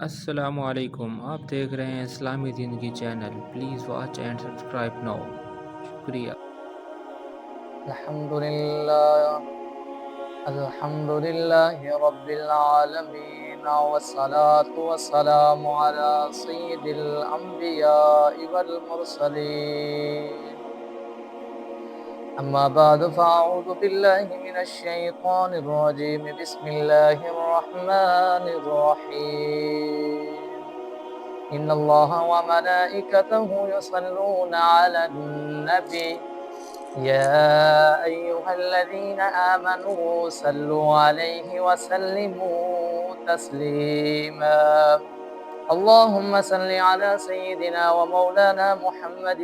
السلام علیکم، آپ دیکھ رہے ہیں اسلامی زندگی channel. Please watch and subscribe now. شکریہ۔ الحمد للہ رب العالمین والصلاة والسلام علی سید الانبیاء والمرسلین اما بعد فاعوذ باللہ من الشیطان الرجیم بسم اللہ الرحمن الرحیم ان اللہ وملائکتہ یصلون علی النبی يا أيها الذين آمنوا صلوا عليه وسلموا تسليما اللهم صل على سيدنا ومولانا محمد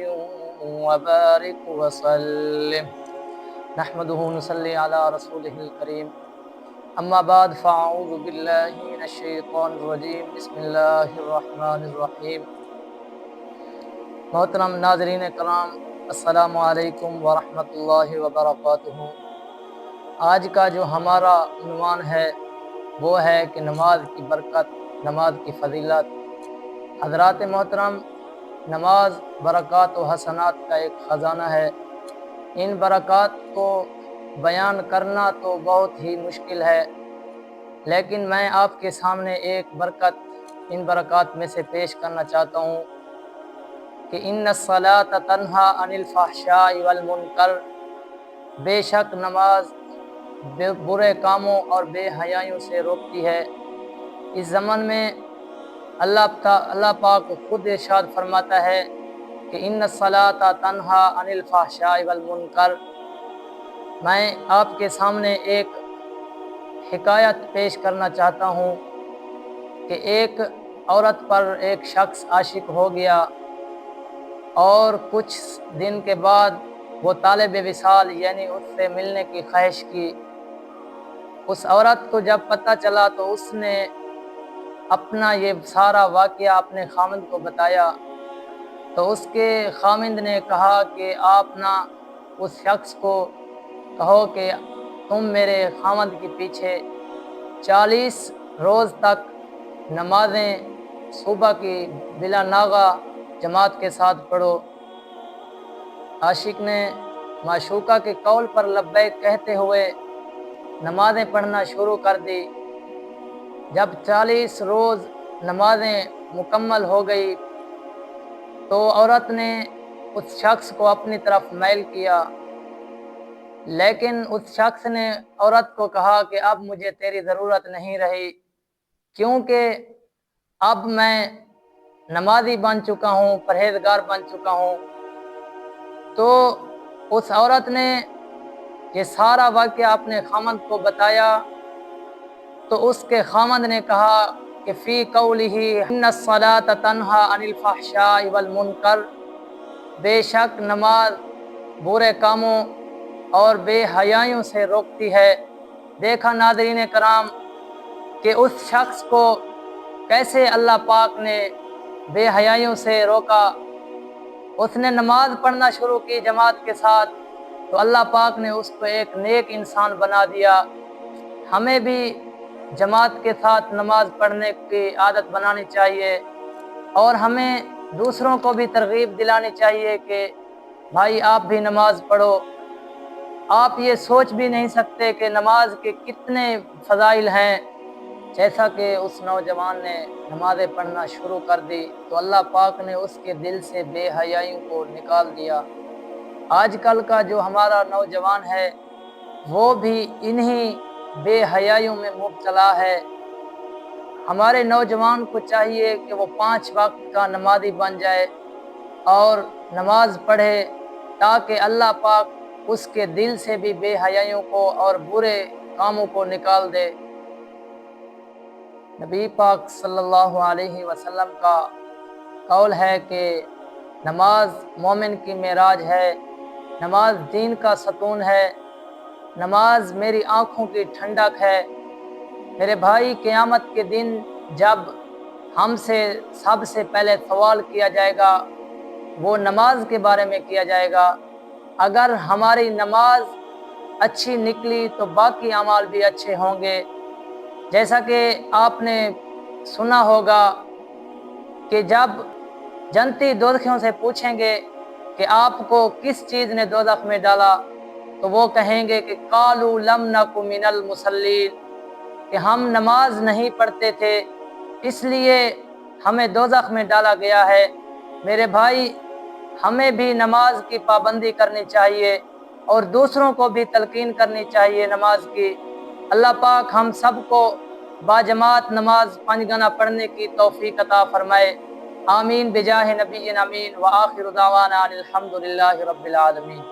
وبارك وسلم نحمده نصلي على رسوله الكريم اما بعد فاعوذ بالله من الشيطان الرجيم بسم الله الرحمن الرحيم محترم ناظرین کرام، السلام علیکم ورحمۃ اللہ وبرکاتہ۔ آج کا جو ہمارا عنوان ہے وہ ہے کہ نماز کی برکت، نماز کی فضیلت۔ حضرات محترم، نماز برکات و حسنات کا ایک خزانہ ہے۔ ان برکات کو بیان کرنا تو بہت ہی مشکل ہے، لیکن میں آپ کے سامنے ایک برکت ان برکات میں سے پیش کرنا چاہتا ہوں کہ ان الصلاۃ تنہا عن الفحشاء والمنکر، بے شک نماز برے کاموں اور بے حیائیوں سے روکتی ہے۔ اس زمن میں اللہ پاک خود ارشاد فرماتا ہے کہ ان الصلاۃ تنہا عن الفحشاء والمنکر۔ میں آپ کے سامنے ایک حکایت پیش کرنا چاہتا ہوں کہ ایک عورت پر ایک شخص عاشق ہو گیا اور کچھ دن کے بعد وہ طالب وصال یعنی اس سے ملنے کی خواہش کی۔ اس عورت کو جب پتہ چلا تو اس نے اپنا یہ سارا واقعہ اپنے خامند کو بتایا، تو اس کے خامند نے کہا کہ آپ نہ اس شخص کو کہو کہ تم میرے خامند کے پیچھے 40 روز تک نمازیں صبح کی بلا ناغہ جماعت کے ساتھ پڑھو۔ عاشق نے معشوقہ کے قول پر لبیک کہتے ہوئے نمازیں پڑھنا شروع کر دی۔ جب 40 روز نمازیں مکمل ہو گئی تو عورت نے اس شخص کو اپنی طرف میل کیا، لیکن اس شخص نے عورت کو کہا کہ اب مجھے تیری ضرورت نہیں رہی، کیونکہ اب میں نمازی بن چکا ہوں، پرہیزگار بن چکا ہوں۔ تو اس عورت نے یہ سارا واقعہ اپنے خامند کو بتایا، تو اس کے خامند نے کہا کہ فی قولہ ان الصلاۃ تنہا عن الفحشاء والمنکر، بے شک نماز برے کاموں اور بے حیائیوں سے روکتی ہے۔ دیکھا ناظرین کرام کہ اس شخص کو کیسے اللہ پاک نے بے حیائیوں سے روکا۔ اس نے نماز پڑھنا شروع کی جماعت کے ساتھ، تو اللہ پاک نے اس کو ایک نیک انسان بنا دیا۔ ہمیں بھی جماعت کے ساتھ نماز پڑھنے کی عادت بنانی چاہیے، اور ہمیں دوسروں کو بھی ترغیب دلانی چاہیے کہ بھائی آپ بھی نماز پڑھو۔ آپ یہ سوچ بھی نہیں سکتے کہ نماز کے کتنے فضائل ہیں۔ جیسا کہ اس نوجوان نے نمازیں پڑھنا شروع کر دی تو اللہ پاک نے اس کے دل سے بے حیائیوں کو نکال دیا۔ آج کل کا جو ہمارا نوجوان ہے وہ بھی انہی بے حیائیوں میں مبتلا ہے۔ ہمارے نوجوان کو چاہیے کہ وہ 5 وقت کا نمازی بن جائے اور نماز پڑھے، تاکہ اللہ پاک اس کے دل سے بھی بے حیائیوں کو اور برے کاموں کو نکال دے۔ نبی پاک صلی اللہ علیہ وسلم کا قول ہے کہ نماز مومن کی معراج ہے، نماز دین کا ستون ہے، نماز میری آنکھوں کی ٹھنڈک ہے۔ میرے بھائی، قیامت کے دن جب ہم سے سب سے پہلے سوال کیا جائے گا وہ نماز کے بارے میں کیا جائے گا۔ اگر ہماری نماز اچھی نکلی تو باقی اعمال بھی اچھے ہوں گے۔ جیسا کہ آپ نے سنا ہوگا کہ جب جنتی دوزخیوں سے پوچھیں گے کہ آپ کو کس چیز نے دوزخ میں ڈالا، تو وہ کہیں گے کہ قالوا لم نک من المصلین، کہ ہم نماز نہیں پڑھتے تھے اس لیے ہمیں دوزخ میں ڈالا گیا ہے۔ میرے بھائی، ہمیں بھی نماز کی پابندی کرنی چاہیے اور دوسروں کو بھی تلقین کرنی چاہیے نماز کی۔ اللہ پاک ہم سب کو باجماعت نماز 5 گنا پڑھنے کی توفیق عطا فرمائے۔ آمین بجاہ نبی امین، وآخر دعوانا ان الحمد للہ رب العالمین۔